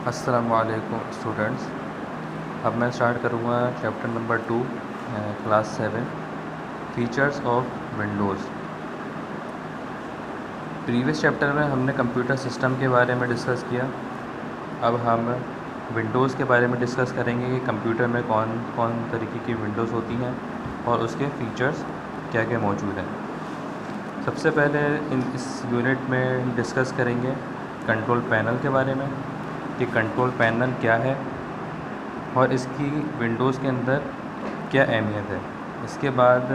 अस्सलामुअलैकुम स्टूडेंट्स। अब मैं स्टार्ट करूँगा chapter number 2 class 7 features of Windows. Previous chapter में हमने कंप्यूटर सिस्टम के बारे में डिस्कस किया। अब हम विंडोज़ के बारे में डिस्कस करेंगे कि कंप्यूटर में कौन कौन तरीके की विंडोज़ होती हैं और उसके फीचर्स क्या क्या मौजूद हैं। सबसे पहले इस यूनिट में डिस्कस करेंगे कंट्रोल पैनल के बारे में कि कंट्रोल पैनल क्या है और इसकी विंडोज़ के अंदर क्या अहमियत है। इसके बाद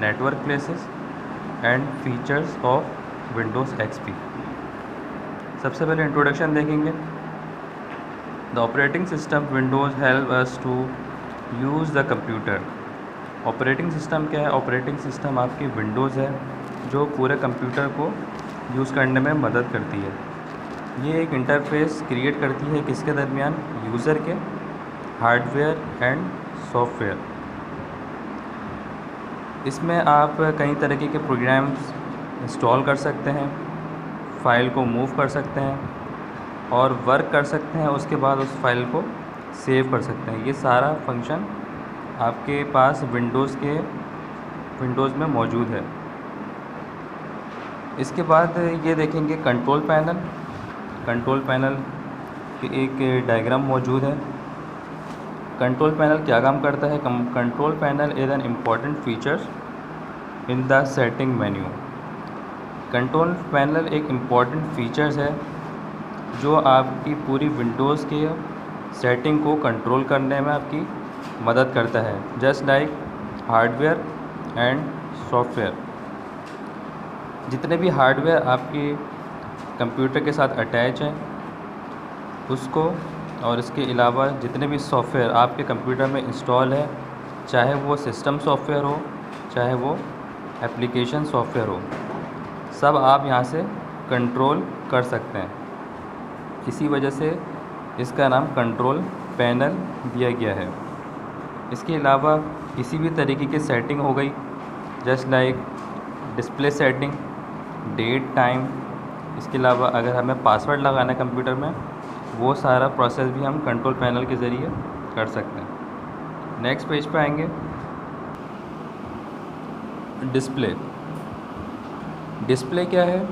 network places and features of Windows XP. सबसे पहले इंट्रोडक्शन देखेंगे। The operating system Windows help us to use the computer. Operating system क्या है? ऑपरेटिंग सिस्टम आपकी विंडोज़ है जो पूरे कंप्यूटर को यूज़ करने में मदद करती है। ये एक इंटरफेस क्रिएट करती है किसके दरमियान? यूज़र के हार्डवेयर एंड सॉफ्टवेयर। इसमें आप कई तरीके के प्रोग्राम्स इंस्टॉल कर सकते हैं, फ़ाइल को मूव कर सकते हैं और वर्क कर सकते हैं। उसके बाद उस फाइल को सेव कर सकते हैं। ये सारा फंक्शन आपके पास विंडोज़ में मौजूद है। इसके बाद ये देखेंगे कंट्रोल पैनल। कंट्रोल पैनल की एक डायग्राम मौजूद है। कंट्रोल पैनल क्या काम करता है? Control panel is an important features in the setting menu. Control panel एक इम्पॉर्टेंट फीचर्स है जो आपकी पूरी विंडोज़ के सेटिंग को कंट्रोल करने में आपकी मदद करता है, just like hardware and software. जितने भी हार्डवेयर आपके कंप्यूटर के साथ अटैच हैं उसको, और इसके अलावा जितने भी सॉफ्टवेयर आपके कंप्यूटर में इंस्टॉल है, चाहे वो सिस्टम सॉफ्टवेयर हो चाहे वो एप्लीकेशन सॉफ्टवेयर हो, सब आप यहाँ से कंट्रोल कर सकते हैं। इसी वजह से इसका नाम कंट्रोल पैनल दिया गया है। इसके अलावा किसी भी तरीके की सेटिंग हो गई, just like display setting, date, time. इसके अलावा अगर हमें पासवर्ड लगाना है कंप्यूटर में, वो सारा प्रोसेस भी हम कंट्रोल पैनल के ज़रिए कर सकते हैं। नेक्स्ट पेज पे आएंगे। डिस्प्ले। डिस्प्ले क्या है?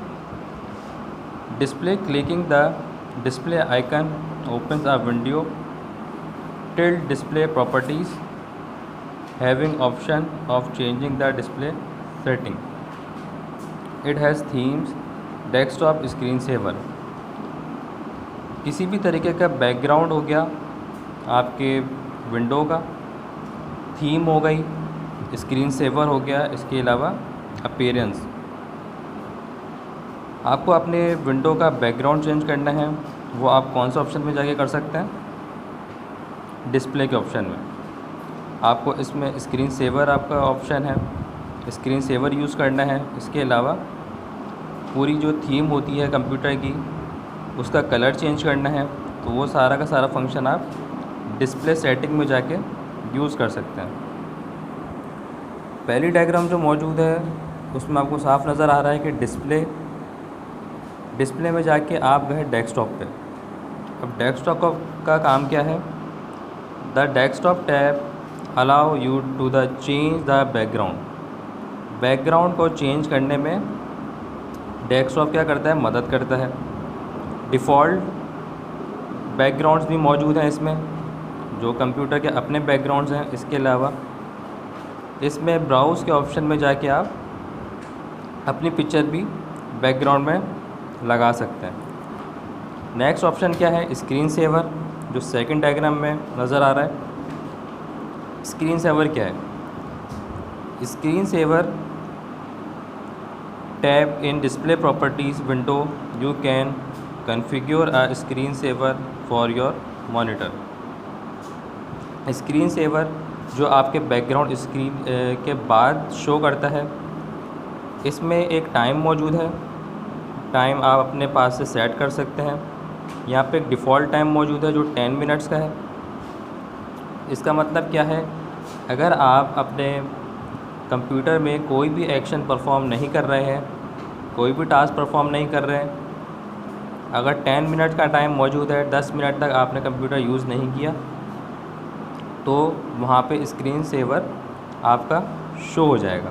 Display, clicking the display icon opens a window tilt display properties having option of changing the display setting. It has themes, desktop, screen saver। किसी भी तरीके का बैकग्राउंड हो गया आपके विंडो का, थीम हो गई, स्क्रीन सेवर हो गया, इसके अलावा अपीयरेंस। आपको अपने विंडो का बैकग्राउंड चेंज करना है, वो आप कौन से ऑप्शन में जाके कर सकते हैं? डिस्प्ले के ऑप्शन में। आपको इसमें स्क्रीन सेवर आपका ऑप्शन है, स्क्रीन सेवर यूज़ करना है। इसके अलावा पूरी जो थीम होती है कंप्यूटर की, उसका कलर चेंज करना है, तो वो सारा का सारा फंक्शन आप डिस्प्ले सेटिंग में जाके यूज़ कर सकते हैं। पहली डायग्राम जो मौजूद है उसमें आपको साफ नज़र आ रहा है कि डिस्प्ले में जाके आप गए डेस्कटॉप पे। अब डेस्कटॉप का काम क्या है? The desktop tab allow you to the change the background. Background को चेंज करने में डेस्कटॉप क्या करता है? मदद करता है। डिफ़ॉल्ट बैकग्राउंड्स भी मौजूद हैं इसमें, जो कंप्यूटर के अपने बैकग्राउंड्स हैं। इसके अलावा इसमें ब्राउज़ के ऑप्शन में जाके आप अपनी पिक्चर भी बैकग्राउंड में लगा सकते हैं। नेक्स्ट ऑप्शन क्या है? स्क्रीन सेवर, जो सेकंड डायग्राम में नज़र आ रहा है। स्क्रीन सेवर क्या है? Screen saver tab in display properties window you can configure a screen saver for your monitor. Screen saver जो आपके बैकग्राउंड स्क्रीन के बाद शो करता है, इसमें एक टाइम मौजूद है। टाइम आप अपने पास से सेट कर सकते हैं। यहाँ पे एक डिफ़ॉल्ट टाइम मौजूद है जो 10 मिनट्स का है। इसका मतलब क्या है? अगर आप अपने कंप्यूटर में कोई भी एक्शन परफॉर्म नहीं कर रहे हैं, कोई भी टास्क परफॉर्म नहीं कर रहे हैं, अगर 10 मिनट का टाइम मौजूद है, 10 मिनट तक आपने कंप्यूटर यूज़ नहीं किया, तो वहाँ पे स्क्रीन सेवर आपका शो हो जाएगा।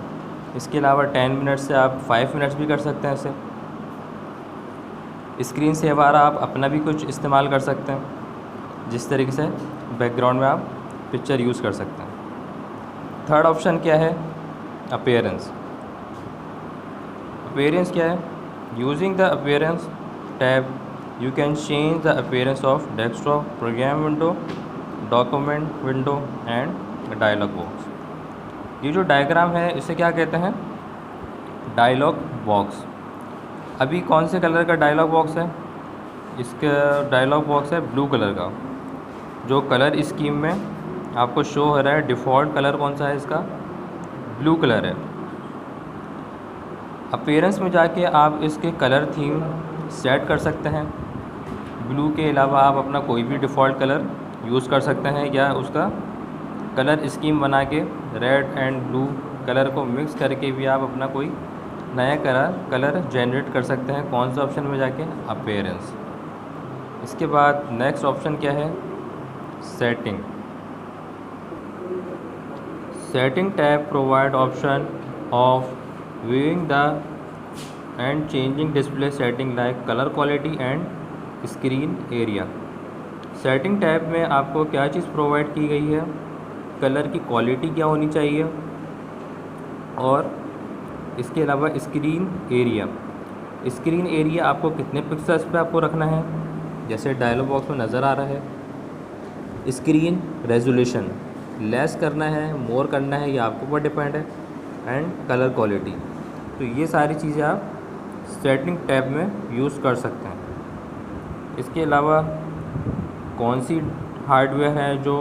इसके अलावा 10 मिनट से आप 5 मिनट्स भी कर सकते हैं इसे। स्क्रीन सेवर आप अपना भी कुछ इस्तेमाल कर सकते हैं, जिस तरीके से बैकग्राउंड में आप पिक्चर यूज़ कर सकते हैं। थर्ड ऑप्शन क्या है? अपीयरेंस। अपीयरेंस क्या है? Using the appearance tab you can change the appearance of desktop, program window, document window and dialog box. ये जो डायग्राम है इसे क्या कहते हैं? Dialog box. अभी कौन से कलर का डायलॉग बॉक्स है? इसका डायलॉग बॉक्स है ब्लू कलर का। जो कलर स्कीम में आपको शो हो रहा है, डिफ़ॉल्ट कलर कौन सा है इसका? ब्लू कलर है। अपीयरेंस में जाके आप इसके कलर थीम सेट कर सकते हैं। ब्लू के अलावा आप अपना कोई भी डिफ़ॉल्ट कलर यूज़ कर सकते हैं, या उसका कलर स्कीम बना के रेड एंड ब्लू कलर को मिक्स करके भी आप अपना कोई नया कलर जनरेट कर सकते हैं। कौन सा ऑप्शन में जाके? अपीयरेंस। इसके बाद नेक्स्ट ऑप्शन क्या है? Setting. Setting tab provide option of viewing the end changing display setting like colour quality and screen area. Setting tab में आपको क्या चीज़ प्रोवाइड की गई है? कलर की क्वालिटी क्या होनी चाहिए, और इसके अलावा स्क्रीन एरिया। स्क्रीन एरिया आपको कितने पिक्सल्स पे आपको रखना है, जैसे डायलॉग बॉक्स में नज़र आ रहा है। स्क्रीन रेजोल्यूशन लेस करना है, मोर करना है, ये आपके ऊपर डिपेंड है। And colour quality. तो ये सारी चीज़ें आप सेटिंग टैब में यूज़ कर सकते हैं। इसके अलावा कौन सी हार्डवेयर है जो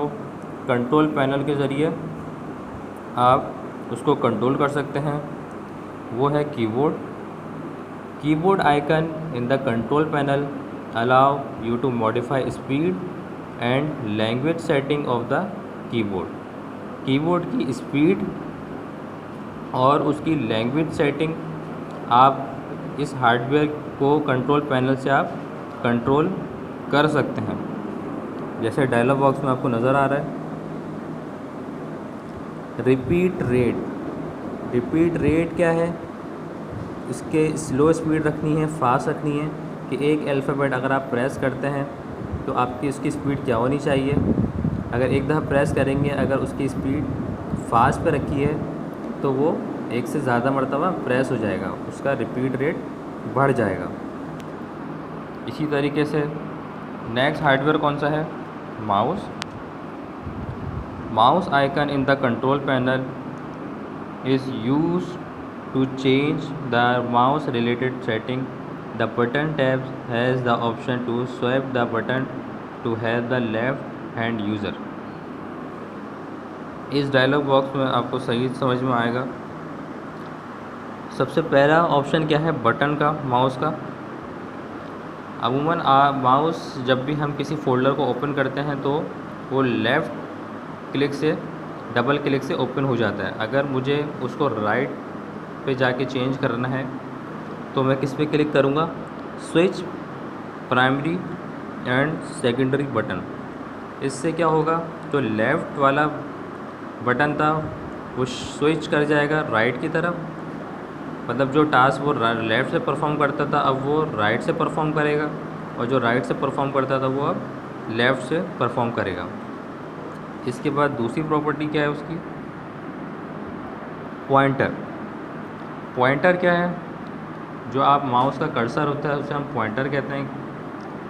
कंट्रोल पैनल के ज़रिए आप उसको कंट्रोल कर सकते हैं? वो है keyboard. Keyboard icon in the control panel allow you to modify speed and language setting of the keyboard. Keyboard की स्पीड और उसकी लैंग्वेज सेटिंग आप इस हार्डवेयर को कंट्रोल पैनल से आप कंट्रोल कर सकते हैं, जैसे डायलॉग बॉक्स में आपको नज़र आ रहा है। Repeat rate. रिपीट रेट क्या है? इसके स्लो स्पीड रखनी है, फास्ट रखनी है, कि एक अल्फ़ाबेट अगर आप प्रेस करते हैं तो आपकी उसकी स्पीड क्या होनी चाहिए। अगर एक दफ़ा प्रेस करेंगे, अगर उसकी स्पीड फास्ट पे रखी है तो वो एक से ज़्यादा मरतबा प्रेस हो जाएगा, उसका रिपीट रेट बढ़ जाएगा। इसी तरीके से नेक्स्ट हार्डवेयर कौन सा है? Mouse. Mouse icon in the control panel is used to change the mouse related setting. The button tab has the option to swipe the button to help the left hand user. इस dialogue box में आपको सही समझ में आएगा। सबसे पहला option क्या है? बटन का, माउस का। अमूमन माउस जब भी हम किसी फोल्डर को ओपन करते हैं तो वो लेफ़्ट क्लिक से, डबल क्लिक से ओपन हो जाता है। अगर मुझे उसको राइट पे जाके चेंज करना है तो मैं किस पे क्लिक करूँगा? Switch primary and secondary button. इससे क्या होगा? जो लेफ़्ट वाला बटन था वो स्विच कर जाएगा राइट की तरफ, मतलब जो टास्क वो लेफ़्ट से परफॉर्म करता था अब वो राइट से परफॉर्म करेगा, और जो राइट से परफॉर्म करता था वो अब लेफ़्ट से परफॉर्म करेगा। इसके बाद दूसरी प्रॉपर्टी क्या है उसकी? पॉइंटर। पॉइंटर क्या है? जो आप माउस का कर्सर होता है उसे हम पॉइंटर कहते हैं,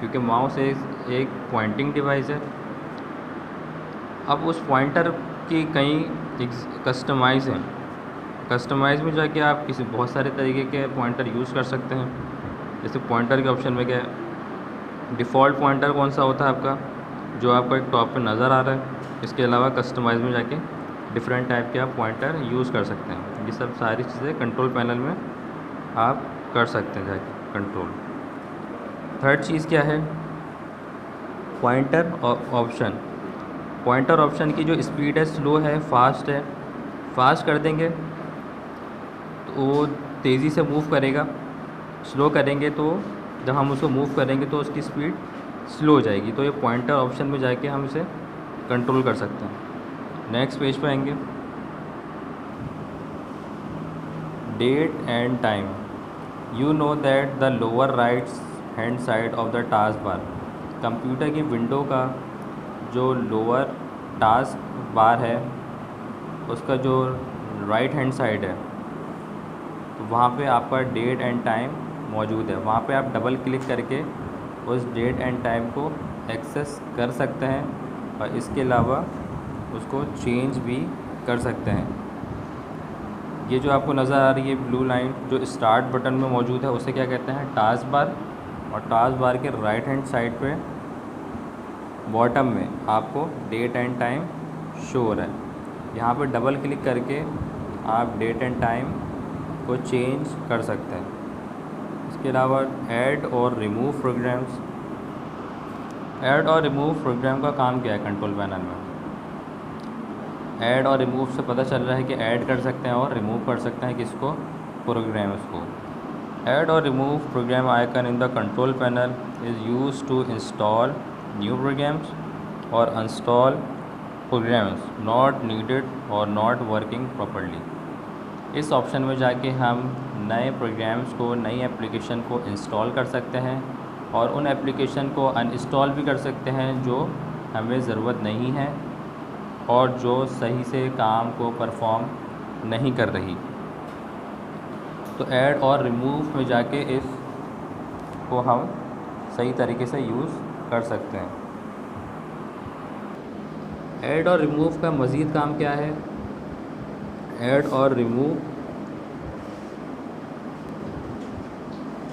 क्योंकि माउस एक पॉइंटिंग डिवाइस है। अब उस पॉइंटर की कई कस्टमाइज़ हैं। कस्टमाइज़ में जाके आप बहुत सारे तरीके के पॉइंटर यूज़ कर सकते हैं। जैसे पॉइंटर के ऑप्शन में क्या है? डिफ़ॉल्ट पॉइंटर कौन सा होता है आपका, जो आपको एक टॉप पे नज़र आ रहा है। इसके अलावा कस्टमाइज़ में जाके डिफरेंट टाइप के आप पॉइंटर यूज़ कर सकते हैं। ये सब सारी चीज़ें कंट्रोल पैनल में आप कर सकते हैं जाके कंट्रोल। थर्ड चीज़ क्या है? Pointer option. पॉइंटर ऑप्शन की जो स्पीड है, स्लो है, फास्ट है। फास्ट कर देंगे तो वो तेज़ी से मूव करेगा, स्लो करेंगे तो जब हम उसको मूव करेंगे तो उसकी स्पीड स्लो हो जाएगी। तो ये पॉइंटर ऑप्शन में जाके हम इसे कंट्रोल कर सकते हैं। नेक्स्ट पेज पे आएंगे, date and time. You know that the lower right hand side of the task bar, computer की विंडो का जो लोअर टास्क बार है उसका जो राइट हैंड साइड है, तो वहाँ पे आपका डेट एंड टाइम मौजूद है। वहाँ पे आप डबल क्लिक करके उस डेट एंड टाइम को एक्सेस कर सकते हैं और इसके अलावा उसको चेंज भी कर सकते हैं। ये जो आपको नज़र आ रही है ब्लू लाइन जो स्टार्ट बटन में मौजूद है उसे क्या कहते हैं, टास्क बार। और टास्क बार के राइट हैंड साइड पे बॉटम में आपको डेट एंड टाइम शो हो रहा है। यहाँ पे डबल क्लिक करके आप डेट एंड टाइम को चेंज कर सकते हैं। इसके अलावा add or remove programmes. Add or remove programme का काम क्या है कंट्रोल पैनल में? ऐड और रिमूव से पता चल रहा है कि ऐड कर सकते हैं और रिमूव कर सकते हैं किसको, प्रोग्राम्स को। Add or remove program icon in the control panel is used to install new programs or uninstall programs not needed or not working properly. इस ऑप्शन में जाके हम नए प्रोग्राम्स को, नई एप्लीकेशन को इंस्टॉल कर सकते हैं और उन एप्लीकेशन को अनइंस्टॉल भी कर सकते हैं जो हमें ज़रूरत नहीं है और जो सही से काम को परफॉर्म नहीं कर रही। तो ऐड और रिमूव में जाके इस को हम सही तरीके से यूज़ कर सकते हैं। ऐड और रिमूव का मज़ीद काम क्या है? ऐड और रिमूव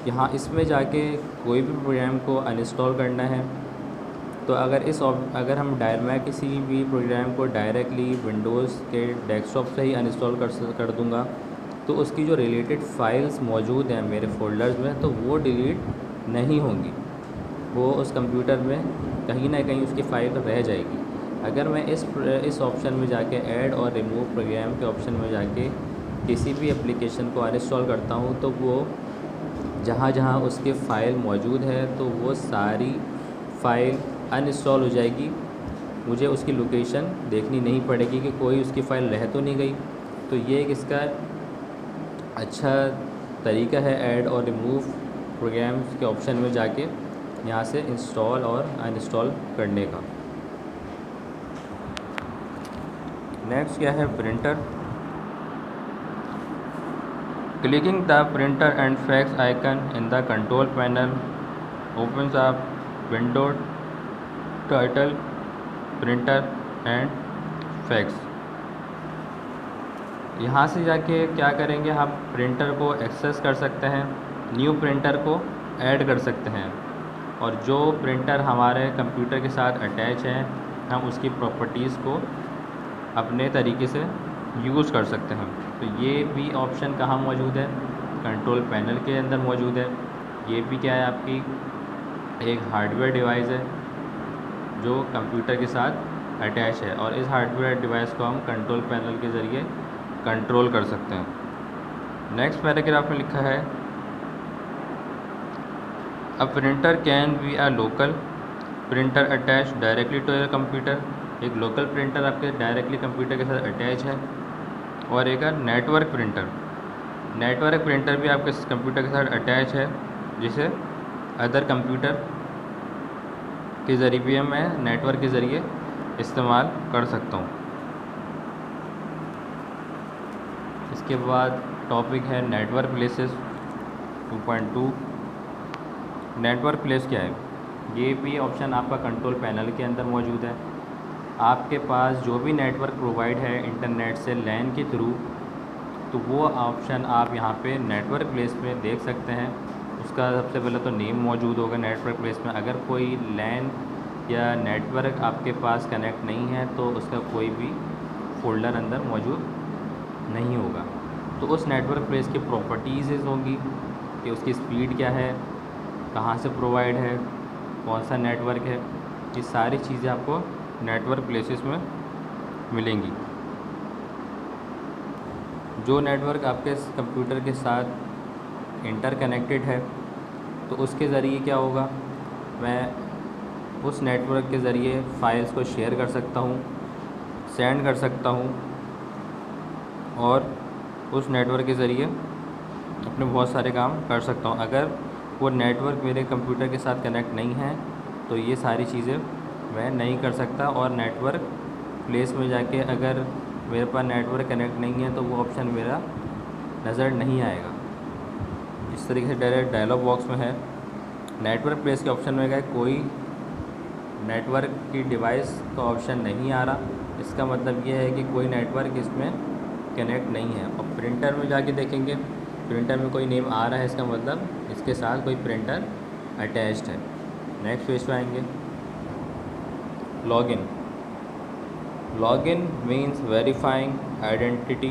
यहाँ इसमें जाके कोई भी प्रोग्राम को अनइंस्टॉल करना है तो अगर हम मैं किसी भी प्रोग्राम को डायरेक्टली विंडोज़ के डेस्कटॉप से ही अनइंस्टॉल कर दूँगा तो उसकी जो रिलेटेड फ़ाइल्स मौजूद हैं मेरे फ़ोल्डर्स में तो वो डिलीट नहीं होंगी, वो उस कंप्यूटर में कहीं ना कहीं उसकी फ़ाइल रह जाएगी। अगर मैं इस ऑप्शन में जाके ऐड और रिमूव प्रोग्राम के ऑप्शन में जाके किसी भी एप्लीकेशन को अनइंस्टॉल करता हूँ तो वो जहाँ जहाँ उसके फ़ाइल मौजूद है तो वो सारी फ़ाइल अनइंस्टॉल हो जाएगी। मुझे उसकी लोकेशन देखनी नहीं पड़ेगी कि कोई उसकी फ़ाइल रह तो नहीं गई। तो ये एक इसका अच्छा तरीका है ऐड और रिमूव प्रोग्राम्स के ऑप्शन में जाके यहाँ से इंस्टॉल और अनइंस्टॉल करने का। नेक्स्ट क्या है, printer. Clicking the printer and fax icon in the control panel opens up window titled Printer and Fax। यहाँ से जाके क्या करेंगे, हम प्रिंटर को एक्सेस कर सकते हैं, न्यू प्रिंटर को ऐड कर सकते हैं और जो प्रिंटर हमारे कंप्यूटर के साथ अटैच है हम उसकी प्रॉपर्टीज़ को अपने तरीके से यूज़ कर सकते हैं। तो ये भी ऑप्शन कहाँ मौजूद है, कंट्रोल पैनल के अंदर मौजूद है। ये भी क्या है, आपकी एक हार्डवेयर डिवाइस है जो कंप्यूटर के साथ अटैच है और इस हार्डवेयर डिवाइस को हम कंट्रोल पैनल के ज़रिए कंट्रोल कर सकते हैं। नेक्स्ट पैराग्राफ में लिखा है, a printer can be a local printer attach directly to your computer. एक लोकल प्रिंटर आपके डायरेक्टली कंप्यूटर के साथ अटैच है और एक नेटवर्क प्रिंटर। नेटवर्क प्रिंटर भी आपके कंप्यूटर के साथ अटैच है जिसे अदर कंप्यूटर के ज़रिए भी मैं नेटवर्क के ज़रिए इस्तेमाल कर सकता हूँ। इसके बाद टॉपिक है नेटवर्क प्लेसेस 2.2। नेटवर्क प्लेस क्या है, ये भी ऑप्शन आपका कंट्रोल पैनल के अंदर मौजूद है। आपके पास जो भी नेटवर्क प्रोवाइड है इंटरनेट से लैन के थ्रू, तो वो ऑप्शन आप यहाँ पे नेटवर्क प्लेस में देख सकते हैं। उसका सबसे पहले तो नेम मौजूद होगा नेटवर्क प्लेस में। अगर कोई लैन या नेटवर्क आपके पास कनेक्ट नहीं है तो उसका कोई भी फ़ोल्डर अंदर मौजूद नहीं होगा। तो उस नेटवर्क प्लेस की प्रॉपर्टीज़ होंगी कि उसकी स्पीड क्या है, कहाँ से प्रोवाइड है, कौन सा नेटवर्क है, ये सारी चीज़ें आपको नेटवर्क प्लेसेस में मिलेंगी। जो नेटवर्क आपके कंप्यूटर के साथ इंटरकनेक्टेड है तो उसके ज़रिए क्या होगा, मैं उस नेटवर्क के ज़रिए फ़ाइल्स को शेयर कर सकता हूँ, सेंड कर सकता हूँ, और उस नेटवर्क के ज़रिए अपने बहुत सारे काम कर सकता हूँ। अगर वो नेटवर्क मेरे कंप्यूटर के साथ कनेक्ट नहीं है तो ये सारी चीज़ें मैं नहीं कर सकता, और नेटवर्क प्लेस में जाके अगर मेरे पास नेटवर्क कनेक्ट नहीं है तो वो ऑप्शन मेरा नज़र नहीं आएगा। इस तरीके से डायरेक्ट डायलॉग बॉक्स में है। नेटवर्क प्लेस के ऑप्शन में गए, कोई नेटवर्क की डिवाइस का ऑप्शन नहीं आ रहा, इसका मतलब ये है कि कोई नेटवर्क इसमें कनेक्ट नहीं है। और प्रिंटर में जाके देखेंगे, प्रिंटर में कोई नेम आ रहा है, इसका मतलब इसके साथ कोई प्रिंटर अटैच्ड है। नेक्स्ट पेज पे आएंगे। Login. Login means verifying identity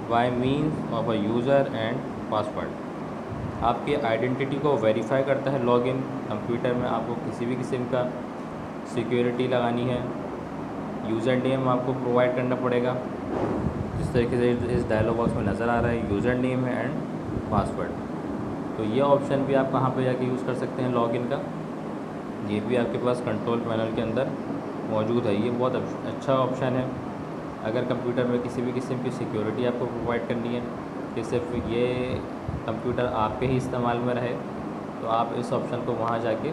bye means of a user and password. आपकी आइडेंटिटी को वेरीफाई करता है लॉगिन। कंप्यूटर में आपको किसी भी किस्म का सिक्योरिटी लगानी है, यूज़र नेम आपको प्रोवाइड करना पड़ेगा, जिस तरीके से इस डायलॉग बॉक्स में नज़र आ रहा है, यूज़र नेम है एंड पासवर्ड। तो ये ऑप्शन भी आप कहाँ पे जाके यूज़ कर सकते हैं लॉगिन का, ये भी आपके पास कंट्रोल पैनल के अंदर मौजूद है। ये बहुत अच्छा ऑप्शन है अगर कंप्यूटर में किसी भी किस्म की सिक्योरिटी आपको प्रोवाइड करनी है कि सिर्फ ये कंप्यूटर आपके ही इस्तेमाल में रहे, तो आप इस ऑप्शन को वहाँ जाके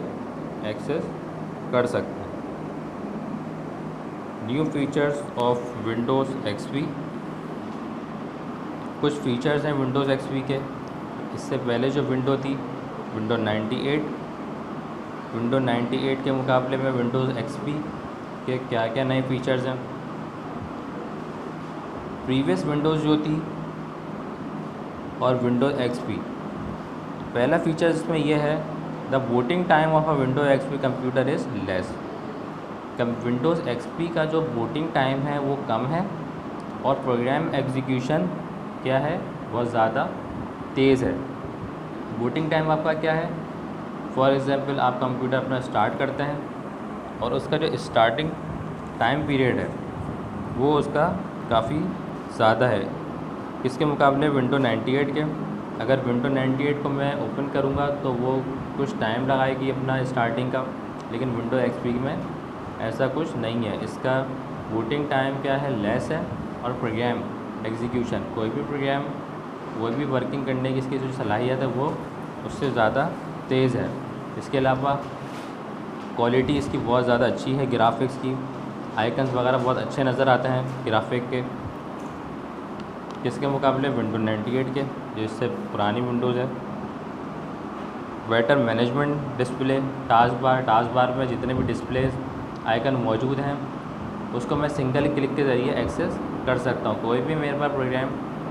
एक्सेस कर सकते हैं। New features of Windows XP. कुछ फीचर्स हैं विंडोज़ एक्सपी के। इससे पहले जो विंडो थी, विंडो 98 के मुकाबले में विंडोज़ एक्सपी के क्या क्या नए फीचर्स हैं। प्रीवियस विंडोज़ जो थी और विंडोज़ एक्सपी, पहला फीचर इसमें यह है, the booting time of a Windows XP computer is less. Windows XP का जो बूटिंग टाइम है वो कम है, और प्रोग्राम एग्जीक्यूशन क्या है, बहुत ज़्यादा तेज़ है। बूटिंग टाइम आपका क्या है, फॉर एग्ज़ाम्पल आप कंप्यूटर अपना स्टार्ट करते हैं और उसका जो स्टार्टिंग टाइम पीरियड है वो उसका काफ़ी ज़्यादा है। इसके मुकाबले विंडो 98 के, अगर विंडो 98 को मैं ओपन करूँगा तो वो कुछ टाइम लगाएगी अपना स्टार्टिंग का, लेकिन विंडो एक्सपी में ऐसा कुछ नहीं है। इसका बूटिंग टाइम क्या है, लेस है, और प्रोग्राम एग्जीक्यूशन, कोई भी प्रोग्राम कोई भी वर्किंग करने की इसकी जो सलाहियत है वो उससे ज़्यादा तेज़ है। इसके अलावा क्वालिटी इसकी बहुत ज़्यादा अच्छी है, ग्राफिक्स की आइकन्स वगैरह बहुत अच्छे नज़र आते हैं ग्राफिक के। किसके मुकाबले, विंडो 98 के, जो इससे पुरानी विंडोज़ है। Better management display, task bar में जितने भी डिस्प्लेज आइकन मौजूद हैं उसको मैं सिंगल क्लिक के ज़रिए एक्सेस कर सकता हूँ। कोई भी मेरे पास प्रोग्राम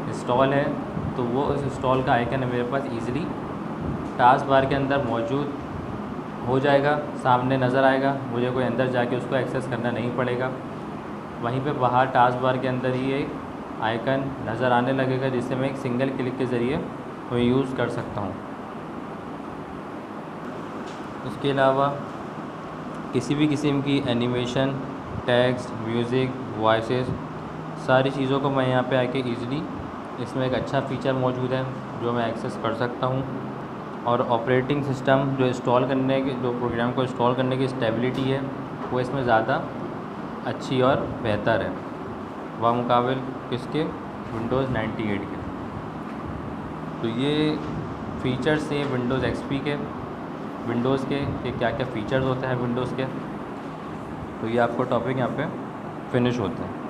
इंस्टॉल है तो वो उस इंस्टॉल का आइकन मेरे पास ईज़िली टास्क बार के अंदर मौजूद हो जाएगा, सामने नज़र आएगा, मुझे कोई अंदर जाके उसको एक्सेस करना नहीं पड़ेगा। वहीं पे बाहर टास्क बार के अंदर ही एक आइकन नज़र आने लगेगा जिससे मैं एक सिंगल क्लिक के ज़रिए वो यूज़ कर सकता हूँ। उसके अलावा किसी भी किस्म की एनिमेशन, टेक्स्ट, म्यूज़िक, वॉइसेस, सारी चीज़ों को मैं यहाँ पे आके ईज़िली, इसमें एक अच्छा फ़ीचर मौजूद है जो मैं एक्सेस कर सकता हूँ। और ऑपरेटिंग सिस्टम जो प्रोग्राम को इंस्टॉल करने की स्टेबिलिटी है वो इसमें ज़्यादा अच्छी और बेहतर है मुकाबिल किसके, विंडोज़ 98 के। तो ये फ़ीचर्स हैं विंडोज़ एक्सपी के, विंडोज़ के क्या क्या फ़ीचर्स होते हैं विंडोज़ के। तो ये आपको टॉपिक यहाँ पे फिनिश होते हैं।